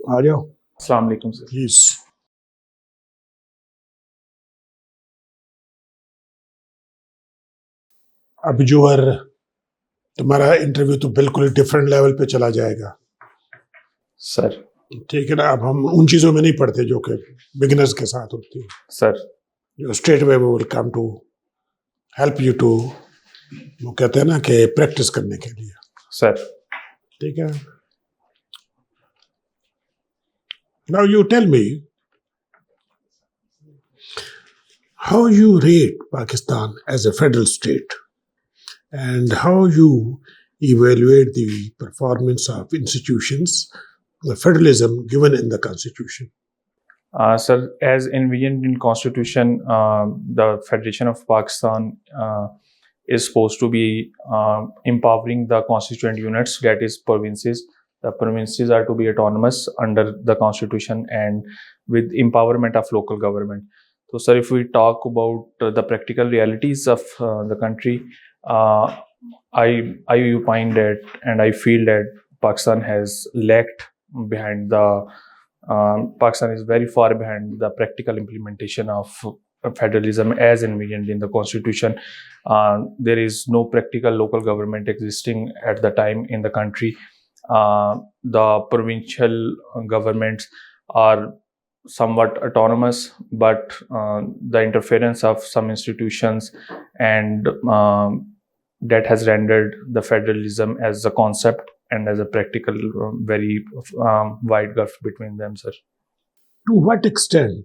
आ जाओ। अस्सलाम वालेकुम सर। प्लीज। अब जो है तुम्हारा इंटरव्यू तो बिल्कुल डिफरेंट लेवल पे चला जाएगा सर। ठीक है ना। अब हम उन चीजों में नहीं पढ़ते जो कि बिगिनर्स के साथ होती है सर। जो straight way will come to help you too, वो कहते हैं ना कि प्रैक्टिस करने के लिए। सर। ठीक है। Now you tell me how you rate Pakistan as a federal state and how you evaluate the performance of institutions, the federalism given in the constitution. Sir, as envisioned in Constitution, the Federation of Pakistan is supposed to be empowering the constituent units, that is provinces. The provinces are to be autonomous under the Constitution and with empowerment of local government. So, sir, if we talk about the practical realities of the country, I find that and I feel that Pakistan has lagged behind the Pakistan is very far behind the practical implementation of federalism as envisioned in the constitution. There is no practical local government existing at the time in the country. The provincial governments are somewhat autonomous, but the interference of some institutions and that has rendered the federalism as a concept and as a practical very wide gulf between them, sir. To what extent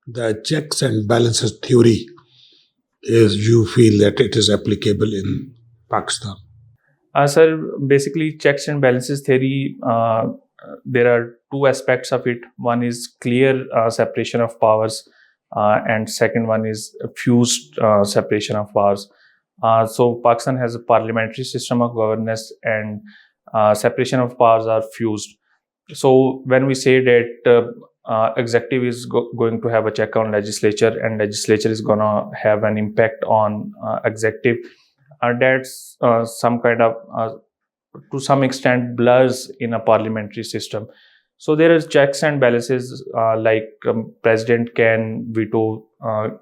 the checks and balances theory is you feel that it is applicable in Pakistan? Sir, basically checks and balances theory, there are two aspects of it. One is clear separation of powers and second one is fused separation of powers. So Pakistan has a parliamentary system of governance and separation of powers are fused. So when we say that executive is going to have a check on legislature and legislature is going to have an impact on executive, that's some kind of to some extent blurs in a parliamentary system. So there is checks and balances like president can veto,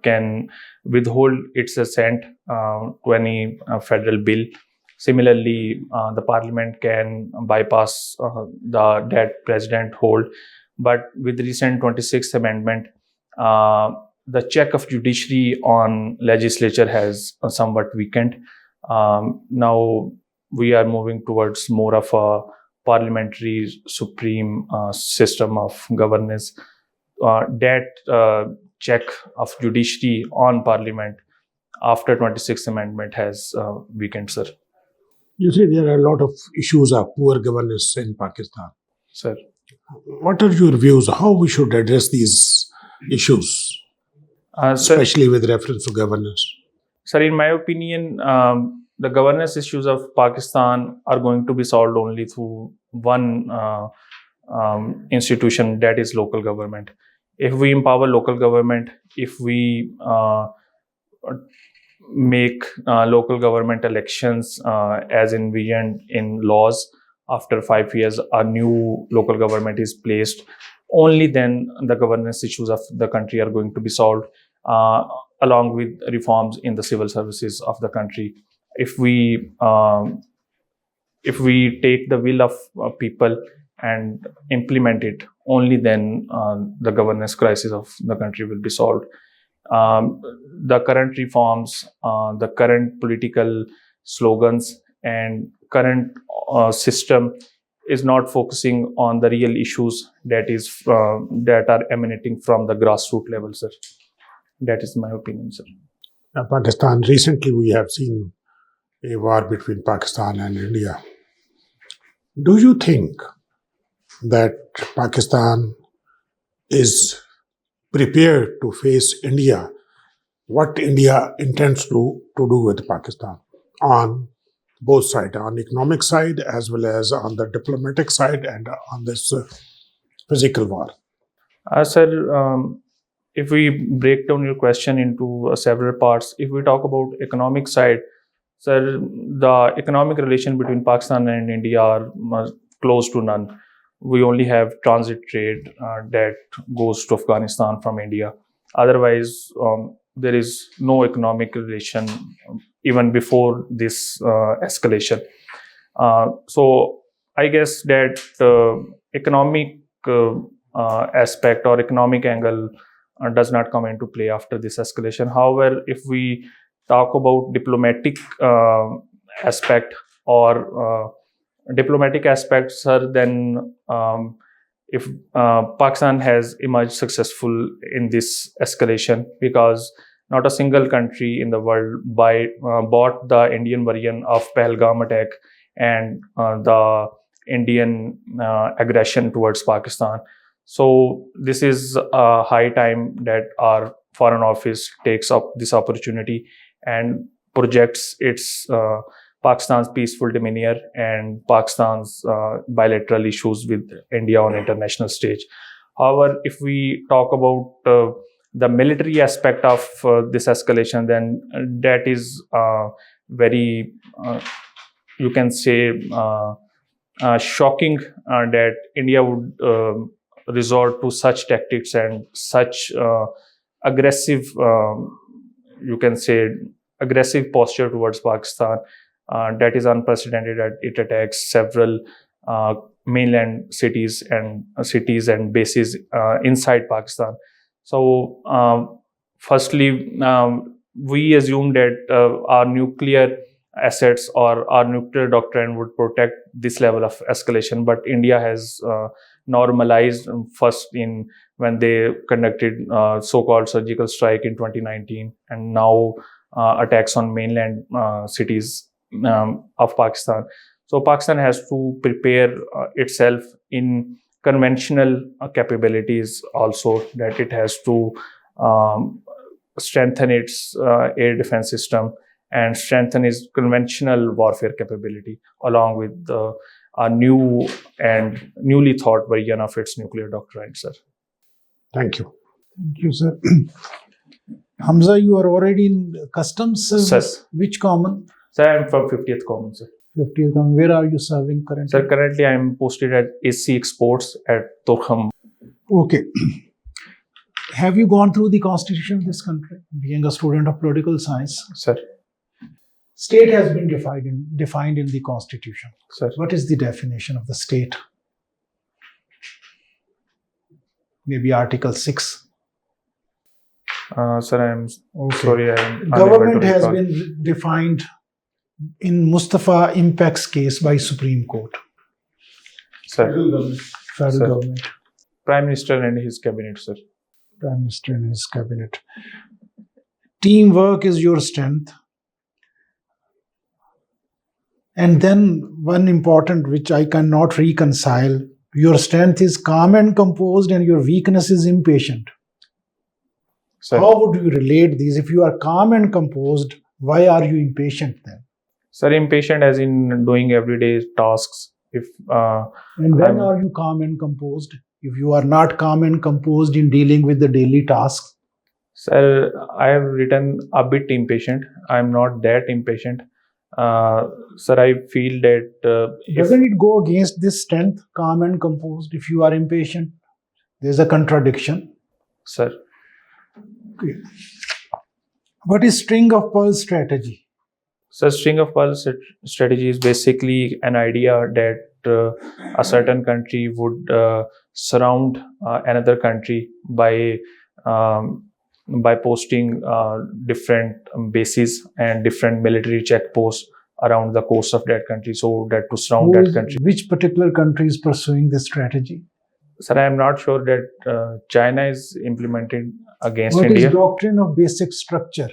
can withhold its assent to any federal bill. Similarly, the parliament can bypass that president hold. But with the recent 26th amendment, the check of judiciary on legislature has somewhat weakened. Now we are moving towards more of a parliamentary supreme system of governance. That check of judiciary on parliament after 26th amendment has weakened, sir. You see, there are a lot of issues of poor governance in Pakistan. Sir. What are your views? How we should address these issues, especially with reference to governance? Sir, in my opinion, the governance issues of Pakistan are going to be solved only through one institution, that is local government. If we empower local government, if we make local government elections as envisioned in laws, after 5 years a new local government is placed, only then the governance issues of the country are going to be solved, along with reforms in the civil services of the country. If we take the will of people and implement it, only then the governance crisis of the country will be solved. The current reforms, the current political slogans and current system is not focusing on the real issues that are emanating from the grassroots level, sir. That is my opinion, sir. Pakistan, recently we have seen a war between Pakistan and India. Do you think that Pakistan is prepared to face India, what India intends to do with Pakistan on both sides, on economic side as well as on the diplomatic side and on this physical war? Sir, if we break down your question into several parts, if we talk about economic side, sir, the economic relation between Pakistan and India are close to none. we only have transit trade that goes to Afghanistan from India. Otherwise, there is no economic relation even before this escalation. So I guess that economic aspect or economic angle does not come into play after this escalation. However, if we talk about diplomatic aspect or diplomatic aspects, sir, then if Pakistan has emerged successful in this escalation, because not a single country in the world bought the Indian version of Pahalgam attack and the Indian aggression towards Pakistan. So this is a high time that our Foreign Office takes up this opportunity and projects its Pakistan's peaceful demeanor and Pakistan's bilateral issues with India on international stage. However, if we talk about the military aspect of this escalation, then that is very, you can say, shocking that India would resort to such tactics and such aggressive, you can say, aggressive posture towards Pakistan. That is unprecedented. That it attacks several mainland cities and bases inside Pakistan. So, firstly, we assume that our nuclear assets or our nuclear doctrine would protect this level of escalation, but India has normalized first in when they conducted so-called surgical strike in 2019, and now attacks on mainland cities of Pakistan. So Pakistan has to prepare itself in conventional capabilities also, that it has to strengthen its air defense system and strengthen its conventional warfare capability along with a new and newly thought version of its nuclear doctrine, sir. Thank you. Thank you, sir. Hamza, you are already in customs service. Sir. Which common? Sir, I am from 50th Common, sir. 50th common. Where are you serving currently? Sir, currently I am posted at AC Exports at Torkham. Okay. Have you gone through the constitution of this country? Being a student of political science, Sir. state has been defined in the constitution. Sir. What is the definition of the state? Maybe Article 6. Sir, I am sorry. I am Government unable to has recall. been defined in Mustafa Impact's case by Supreme Court. Sir. Federal Sir. government. Prime Minister and his cabinet, sir. Prime Minister and his cabinet. Teamwork is your strength. And then one important, which I cannot reconcile, your strength is calm and composed and your weakness is impatient. Sir. How would you relate these? If you are calm and composed, why are you impatient then? Sir, impatient as in doing everyday tasks. If And when are you calm and composed? If you are not calm and composed in dealing with the daily tasks? Sir, I have written a bit impatient. I am not that impatient. Sir, I feel that Doesn't it go against this strength, calm and composed, if you are impatient? There's a contradiction. Sir. Okay. What is string of pearls strategy? So string of pearls strategy is basically an idea that a certain country would surround another country by posting different bases and different military checkposts around the coast of that country, so that to surround that country. Which particular country is pursuing this strategy? Sir, I am not sure that China is implemented against What India. is doctrine of basic structure?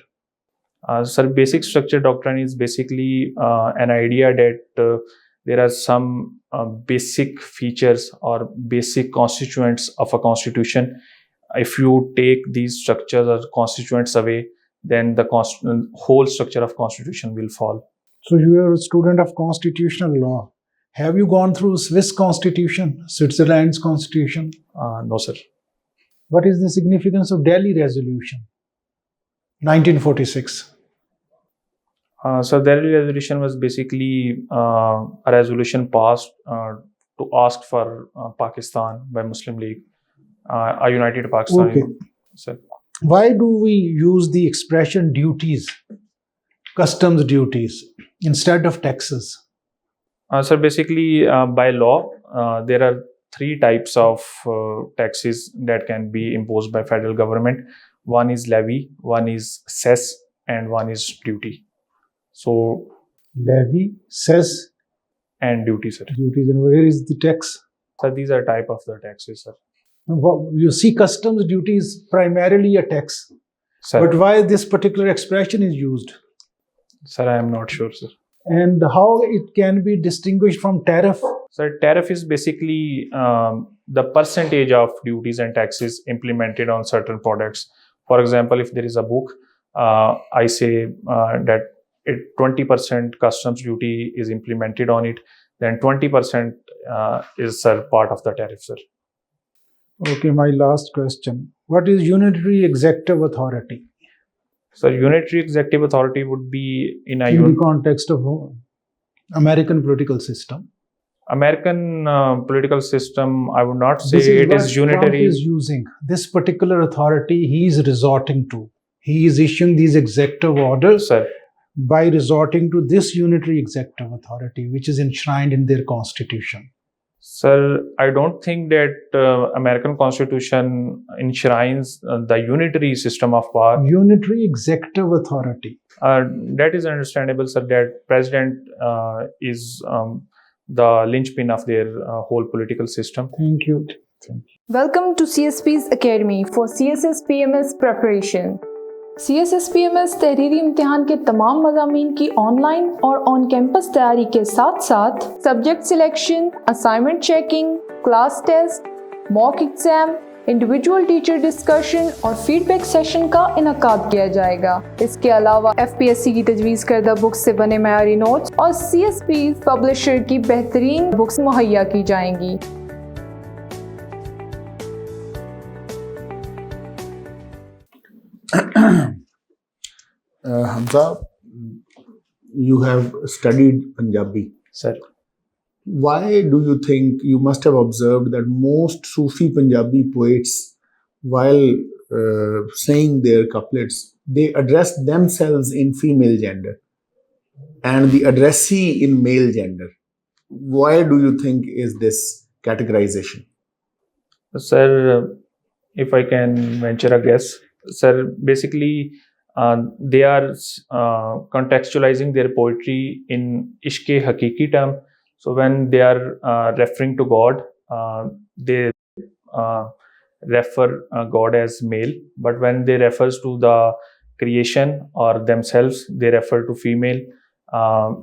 Sir, basic structure doctrine is basically an idea that there are some basic features or basic constituents of a constitution. If you take these structures or constituents away, then the whole structure of constitution will fall. So you are a student of constitutional law. Have you gone through Swiss constitution, Switzerland's constitution? No, sir. What is the significance of Delhi Resolution, 1946? So the resolution was basically a resolution passed to to ask for Pakistan by Muslim League, a united Pakistan. Okay. Sir. Why do we use the expression duties, customs duties, instead of taxes? Sir, basically, by law, there are three types of taxes that can be imposed by federal government. One is levy, one is cess, and one is duty. So, Levy, cess, and duty, sir. duties, and where is the tax? So these are type of the taxes, sir. You see, customs duty is primarily a tax. Sir, But why this particular expression is used? sir, I am not sure, sir. And how it can be distinguished from tariff? So tariff is basically the percentage of duties and taxes implemented on certain products. For example, if there is a book, I say that 20% customs duty is implemented on it, then 20% is, sir, part of the tariff, sir. Okay, my last question. What is unitary executive authority So unitary executive authority would be in a in the context of American political system? American political system. I would not say This is it what is unitary. Trump is using. This particular authority he is resorting to. He is issuing these executive orders Sir, by resorting to this unitary executive authority, which is enshrined in their constitution. Sir, I don't think that American Constitution enshrines the unitary system of power. Unitary executive authority. That is understandable, sir, that president is the linchpin of their whole political system. Thank you. Welcome to CSPs Academy for CSS-PMS preparation. CSS-PMS तहरीरी इम्तिहान के तमाम मज़ामीन की online और on campus तैयारी के साथ साथ subject selection, assignment checking, class test, mock exam, individual teacher discussion और फीडबैक सेशन का इनकाद किया जाएगा। इसके अलावा FPSC की तजवीज़ करदा बुक्स से बने मयारी नोट्स और CSP पब्लिशर की बेहतरीन बुक्स मुहैया की जाएंगी। Hamza, you have studied Punjabi. Sir, Why do you think you must have observed that most Sufi Punjabi poets, while saying their couplets, they address themselves in female gender and the addressee in male gender? Why do you think is this categorization? sir, if I can venture a guess, sir, basically they are contextualizing their poetry in ishq hakiki term. So when they are referring to God, they refer God as male, but when they refers to the creation or themselves, they refer to female.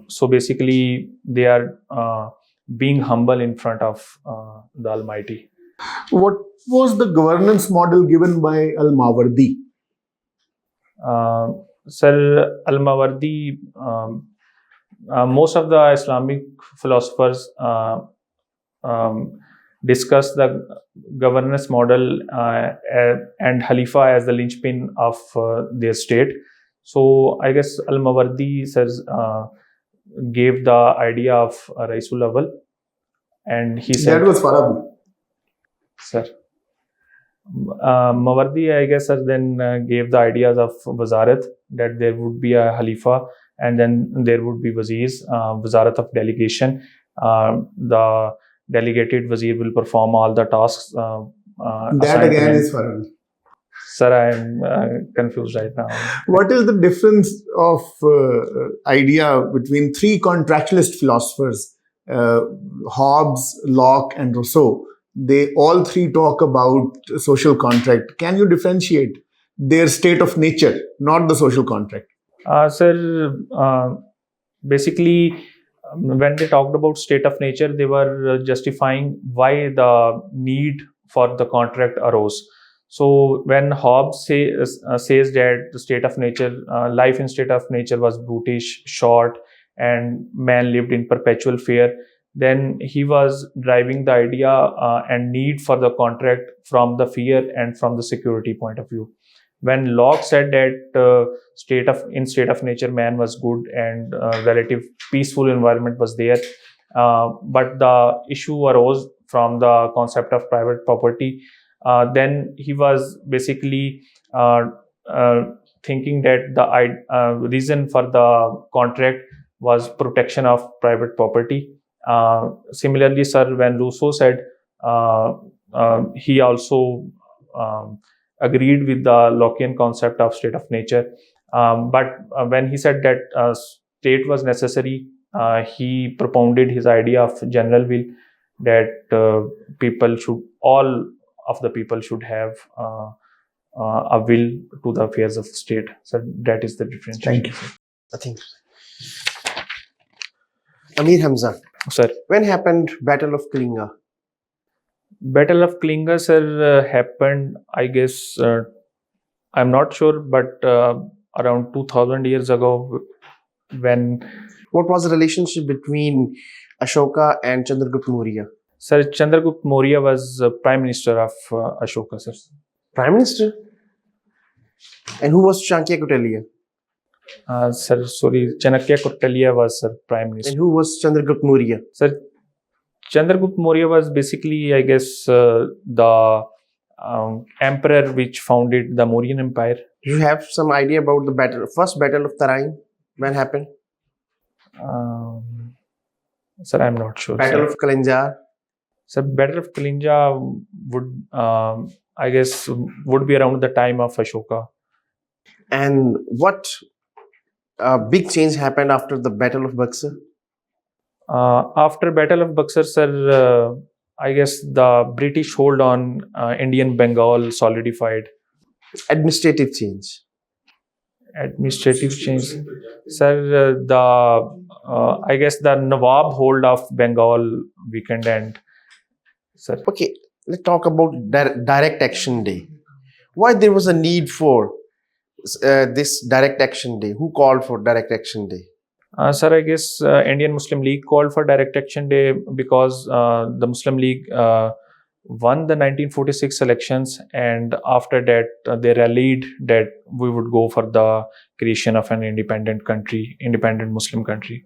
So basically, they are being humble in front of the Almighty. What was the governance model given by Al-Mawardi? Sir, Al-Mawardi, most of the Islamic philosophers discuss the governance model and Khalifa as the linchpin of their state. So I guess Al-Mawardi says gave the idea of Raisul Awal, and he said That was Farabi. Sir. Mawardi, I guess, sir, then gave the ideas of Wazarat, that there would be a Khalifa and then there would be Wazirs, Wazarat of delegation. The delegated Wazir will perform all the tasks. That assigned to again him. is Farabi. Sir, I am confused right now. What is the difference of idea between three contractualist philosophers, Hobbes, Locke, and Rousseau? They all three talk about social contract. Can you differentiate their state of nature, not the social contract? Sir, basically, when they talked about state of nature, they were justifying why the need for the contract arose. So when Hobbes says that the state of nature, life in state of nature was brutish, short, and man lived in perpetual fear, then he was driving the idea and need for the contract from the fear and from the security point of view. When Locke said that in state of nature man was good and relative peaceful environment was there, but the issue arose from the concept of private property. Then he was basically thinking that the reason for the contract was protection of private property. Similarly, sir, when Rousseau said, he also agreed with the Lockean concept of state of nature. But when he said that state was necessary, he propounded his idea of general will, that all of the people should have a will to the affairs of the state. So that is the difference. Thank you. I think. Ameer Hamza, Sir, when happened Battle of Kalinga? Battle of Kalinga, sir, happened, I guess, I'm not sure, but around 2000 years ago, when What was the relationship between Ashoka and Chandragupta Maurya? Sir Chandragupta Maurya was Prime Minister of Ashoka, sir. Prime Minister? And who was Chanakya Kautilya? Sir, sorry, Chanakya Kautilya was Prime Minister. And who was Chandragupta Maurya? Sir, Chandragupta Maurya was basically, I guess, the emperor which founded the Mauryan Empire. Do you have some idea about the first battle of Tarain? When happened? Sir, I'm not sure. Battle sir. of Kalinjar? Sir, Battle of Kalinja would, I guess, would be around the time of Ashoka. And what big change happened after the Battle of Buxar? After Battle of Buxar, sir, I guess the British hold on Indian Bengal solidified. Administrative change. Administrative change, sir. I guess the Nawab hold of Bengal weakened, and sir. Okay, let's talk about Direct Action Day. Why there was a need for this Direct Action Day? Who called for Direct Action Day? Sir, I guess Indian Muslim League called for Direct Action Day because the Muslim League won the 1946 elections, and after that they rallied that we would go for the creation of an independent country, independent Muslim country.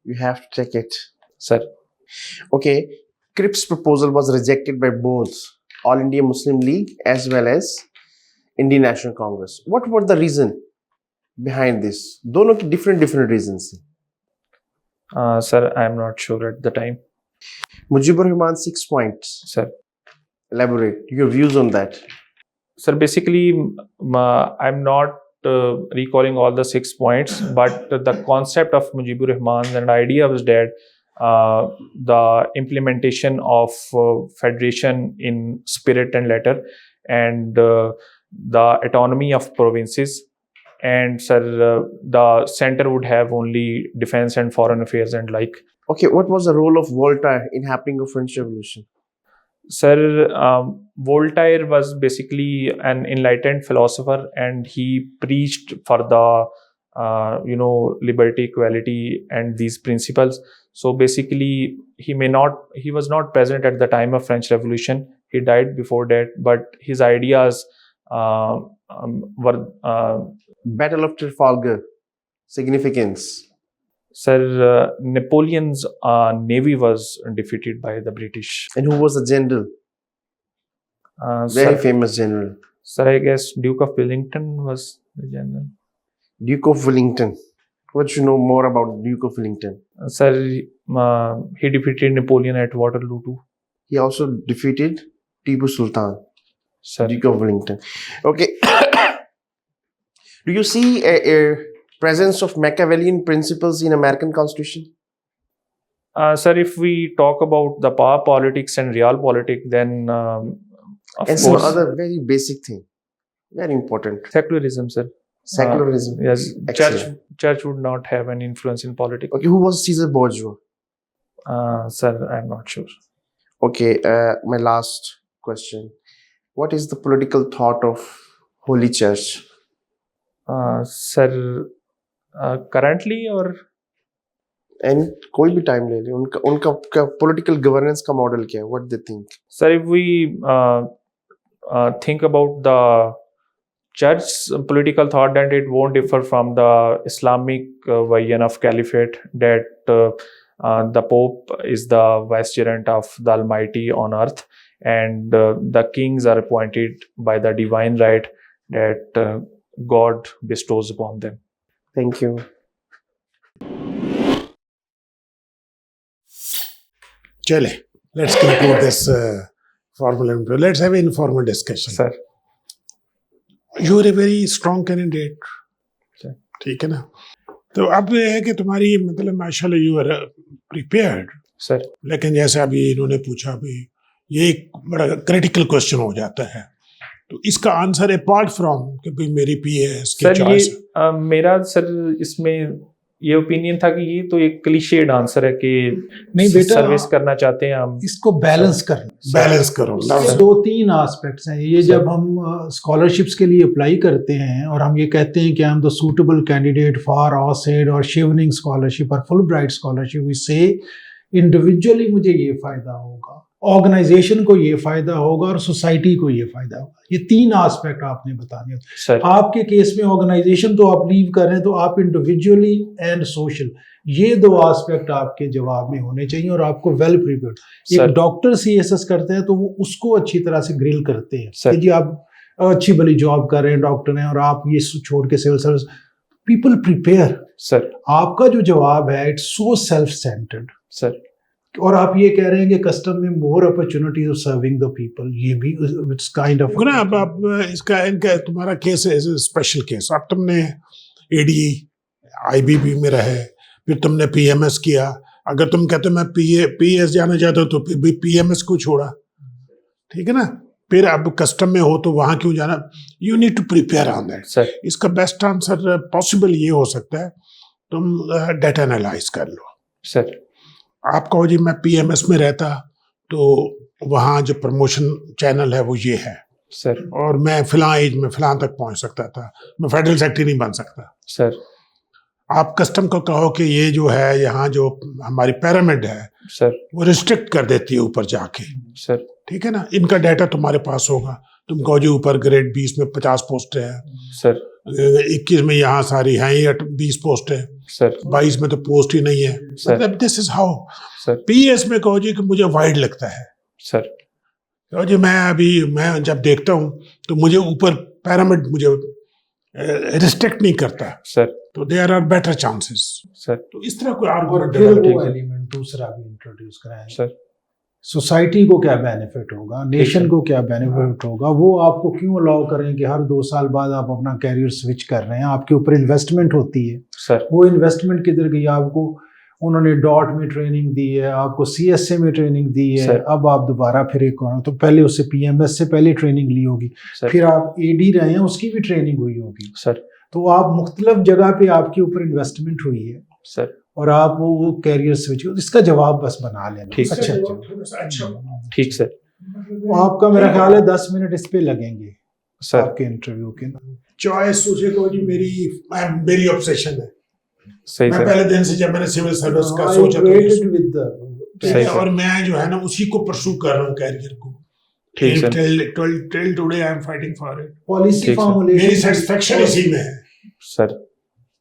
You have to check it. Sir, Okay, Cripps' proposal was rejected by both All India Muslim League as well as Indian National Congress. What were the reason behind this? Dono ki different reasons. sir, I am not sure at the time. Mujibur Rahman 6 points. Sir, Elaborate your views on that. sir, basically, I'm not recalling all the 6 points, but the concept of Mujibur Rahman and idea was that the implementation of federation in spirit and letter, and the autonomy of provinces, and sir, the center would have only defense and foreign affairs and like. Okay, what was the role of Voltaire in happening of French Revolution? Sir, Voltaire was basically an enlightened philosopher, and he preached for the liberty, equality, and these principles. So basically, he was not present at the time of French Revolution. He died before that, but his ideas were. Battle of Trafalgar, significance. Sir, Napoleon's navy was defeated by the British. And who was the general? Very famous general. Sir, I guess Duke of Wellington was the general. Duke of Wellington. What you know more about Duke of Wellington? Sir, he defeated Napoleon at Waterloo too. He also defeated Tipu Sultan. Sir, Duke of Wellington. Okay. Do you see a presence of Machiavellian principles in American Constitution? sir, if we talk about the power politics and real politics, then of And some course other very basic thing, very important. secularism, sir. Secularism. Yes, Excellent. church would not have any influence in politics. Okay, who was Caesar Borgia? Sir, I'm not sure. Okay, my last question. What is the political thought of Holy Church? Sir, currently or And कोई भी time ले ले उनका political governance का model क्या है? What they think? sir, if we think about the church's political thought, then it won't differ from the Islamic version of caliphate, that the Pope is the vicegerent of the Almighty on earth, and the kings are appointed by the divine right that God bestows upon them. Thank you. Chale, let's conclude this formal interview. Let's have an informal discussion. Sir. You are a very strong candidate. Sir. ठीक है ना? तो अब ये है कि तुम्हारी मतलब माशाल्लाह यू आर प्रिपेयर्ड, Sir. लेकिन जैसे अभी इन्होंने पूछा अभी ये एक बड़ा क्रिटिकल क्वेश्चन हो जाता है, तो इसका आंसर अपार्ट फ्रॉम कि भाई मेरी पीएस की सर ये चॉइस, मेरा सर इसमें ये ओपिनियन था कि ये तो एक क्लीशेड आंसर है कि नहीं बेटा, सर्विस करना चाहते हैं हम। इसको बैलेंस करना, बैलेंस करो। इसके 2-3 एस्पेक्ट्स हैं ये। जब हम स्कॉलरशिप्स के लिए अप्लाई करते हैं और हम ये कहते हैं कि I am the suitable candidate for ऑसेड और शिवनिंग स्कॉलरशिप और Fulbright scholarship, we say individually मुझे ये फायदा होगा, ऑर्गेनाइजेशन को ये फायदा होगा और सोसाइटी को ये फायदा होगा। ये 3 एस्पेक्ट आपने बताने होते हैं। सर आपके केस में ऑर्गेनाइजेशन तो आप लीव कर रहे हैं, तो आप इंडिविजुअली एंड सोशल, ये 2 एस्पेक्ट आपके जवाब में होने चाहिए और आपको वेल प्रिपेयर्ड। एक डॉक्टर सीएसएस करते हैं तो वो उसको अच्छी तरह से ग्रिल करते हैं कि जी आप अच्छी भली जॉब कर रहे हैं, डॉक्टर हैं, और आप ये छोड़ के civil service. People prepare. Sir आपका जो जवाब है it's so self centred sir, और आप ये कह रहे हैं कि कस्टम में more opportunities of serving the people, ये भी इट्स काइंड ऑफ ना। अब इसका इनका तुम्हारा केस है स्पेशल केस। अब तुमने एडी आईबीबी में रहे, फिर तुमने पीएमएस किया। अगर तुम कहते मैं पीएस जाना चाहते हो तो फिर भी पीएमएस को छोड़ा, ठीक है ना? फिर अब कस्टम में हो तो वहां क्यों जाना? You need to prepare on that sir. इसका बेस्ट आंसर पॉसिबल ये हो सकता है, तुम डेटा एनालाइज कर लो। सर आप कहो जी मैं पीएमएस में रहता तो वहाँ जो प्रमोशन चैनल है वो ये है सर, और मैं फिलहाल एज में फिलहाल तक पहुँच सकता था, मैं फेडरल सेक्रेटरी नहीं बन सकता। सर आप कस्टम को कहो कि ये जो है यहाँ जो हमारी पिरामिड है सर, वो रिस्ट्रिक्ट कर देती है ऊपर जाके, सर ठीक है ना? इनका डाटा तुम्हारे पास होगा, तुम कहो जी ऊपर ग्रेड 20 में 50 पोस्ट है, सर 21 में यहाँ सारी हैं ही 20 पोस्ट है, सर 22 में तो पोस्ट ही नहीं है। मतलब this is how. Sir PS में कहो जी कि मुझे वाइड लगता है, सर कहो जी मैं जब देखता हूँ तो मुझे ऊपर पिरामिड मुझे रिस्ट्रिक्ट नहीं करता, सर तो there are better chances. Sir तो इस तरह कोई और आर्गुमेंट फिर डेवलप वो एलिमेंट दूसरा भी इंट्रोड्यूस कराएं, सर सोसाइटी को क्या बेनिफिट होगा, नेशन को क्या बेनिफिट होगा, वो आपको क्यों अलाउ करें कि हर 2 साल बाद आप अपना कैरियर स्विच कर रहे हैं। आपके ऊपर इन्वेस्टमेंट होती है, सर वो इन्वेस्टमेंट किधर गई? आपको उन्होंने डॉट में ट्रेनिंग दी है, आपको सीएसए में ट्रेनिंग दी है, सर। अब आप दोबारा फिर एक और, तो पहले उससे पीएमएस से पहले ट्रेनिंग ली होगी, सर। फिर आप एडी रहे हैं उसकी भी ट्रेनिंग हुई होगी, सर तो आप मुख्तलिफ जगह पे आपके ऊपर इन्वेस्टमेंट हुई है सर और आप वो कैरियर स्विच, इसका जवाब बस बना लेना। ठीक अच्छा ठीक सर। तो आपका मेरा ख्याल है 10 मिनट इस पे लगेंगे सर आपके इंटरव्यू के ना। चॉइस सोचे को जी मेरी ऑब्सेशन है। सही मैं सर, पहले दिन से जब मैंने सिविल सर्विस का I सोचा waited with the ठीक सही है, सर। और मैं जो है ना उसी को परसू कर रहा हूँ कैरियर को। ठीक sir. Till today I am fighting for it. Policy ठीक सर। मेरी फॉर्मुलेशन, सेटिस्फेक्शन इसी में है। सर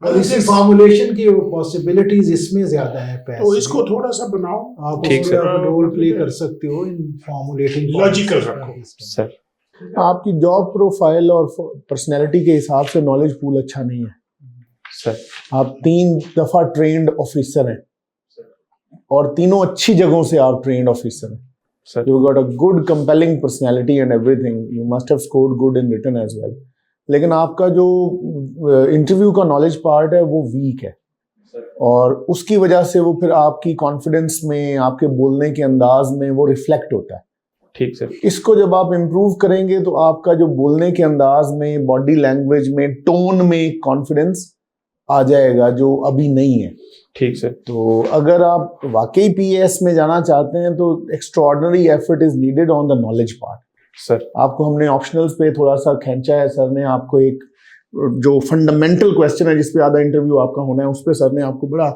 पॉलिसी फॉर्मुलेशन की पॉसिबिलिटीज इसमें ज्यादा है। पैसे तो इसको थोड़ा सा बनाओ, आप ठीक उसमें सर। रोल प्ले कर सकते हो इन फॉर्मुलेटिंग, लॉजिकल रखो। सर आपकी जॉब प्रोफाइल और पर्सनैलिटी के हिसाब से नॉलेज पूल अच्छा नहीं है। सर आप 3 दफा ट्रेंड ऑफिसर हैं और तीनों अच्छी जगहों से आप ट्रेंड ऑफिसर हैं। Sir you got a good compelling personality and everything, you must have scored good in written as well, लेकिन आपका जो इंटरव्यू का नॉलेज पार्ट है वो वीक है और उसकी वजह से वो फिर आपकी कॉन्फिडेंस में, आपके बोलने के अंदाज में वो रिफ्लेक्ट होता है। ठीक सर। इसको जब आप इम्प्रूव करेंगे तो आपका जो बोलने के अंदाज में, बॉडी लैंग्वेज में, टोन में कॉन्फिडेंस आ जाएगा जो अभी नहीं है। ठीक सर। तो अगर आप वाकई पीएस में जाना चाहते हैं तो extraordinary effort is needed on the knowledge part. Sir आपको हमने ऑप्शनल्स पे थोड़ा सा खींचा है, सर ने आपको एक जो फंडामेंटल क्वेश्चन है जिस पे आधा इंटरव्यू आपका होना है उस पे सर ने आपको बड़ा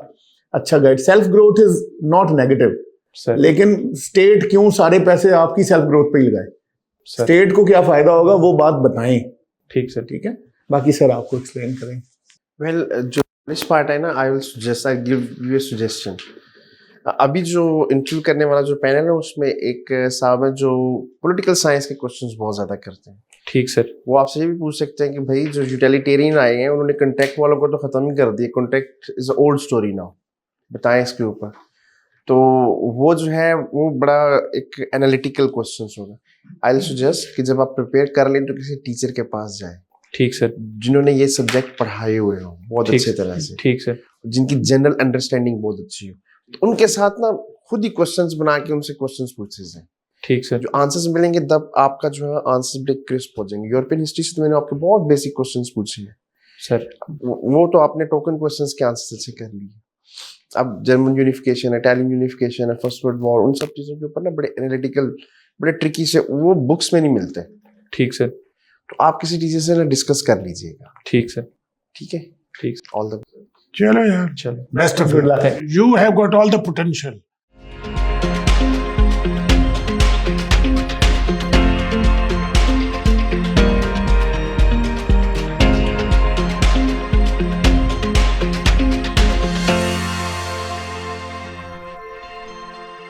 अच्छा guide. Self growth is not negative, sir लेकिन स्टेट क्यों सारे पैसे आपकी सेल्फ ग्रोथ पे ही लगाए, सर। स्टेट को क्या फायदा होगा वो बात बताएं। ठीक सर। ठीक है, बाकी सर आपको एक्सप्लेन करें। Well, जो this part है ना, I will suggest, I give you a suggestion. अभी जो इंटरव्यू करने वाला जो पैनल है उसमें एक साहब है जो पॉलिटिकल साइंस के क्वेश्चंस बहुत ज्यादा करते हैं। ठीक सर। वो आपसे ये भी पूछ सकते हैं कि भाई जो यूटिलिटेरियन आए हैं उन्होंने कॉन्ट्रैक्ट वालों को तो खत्म ही कर दिया, contract is old story now, बताएं इसके ऊपर। तो वो जो है वो बड़ा एक एनालिटिकल क्वेश्चंस होगा। आई विल सजेस्ट कि जब आप प्रिपेयर कर लें तो किसी टीचर के पास जाएं। ठीक सर। जिन्होंने ये सब्जेक्ट पढ़ाए हुए हो बहुत अच्छे तरह से, ठीक सर। जिनकी जनरल अंडरस्टैंडिंग बहुत अच्छी हो, तो उनके साथ ना खुद ही क्वेश्चंस बना के उनसे क्वेश्चंस पूछे जाएं। ठीक सर। जो आंसर्स मिलेंगे तब आपका जो है आंसर्स बड़े क्रिस्प हो जाएंगे। यूरोपियन हिस्ट्री से तो मैंने आपके बहुत बेसिक क्वेश्चंस पूछे हैं सर। वो तो आपने टोकन क्वेश्चंस के आंसर अच्छे कर लिए। अब जर्मन यूनिफिकेशन, इटालियन यूनिफिकेशन है, फर्स्ट वर्ल्ड वॉर, उन सब चीजों के ऊपर ना बड़े एनालिटिकल, बड़े ट्रिकी से वो बुक्स में नहीं मिलते। ठीक सर। तो आप किसी टीचर से ना डिस्कस कर लीजिएगा। ठीक सर। ठीक है, ठीक। ऑल द चलो यार, चलो, best of Good luck. You have got all the potential.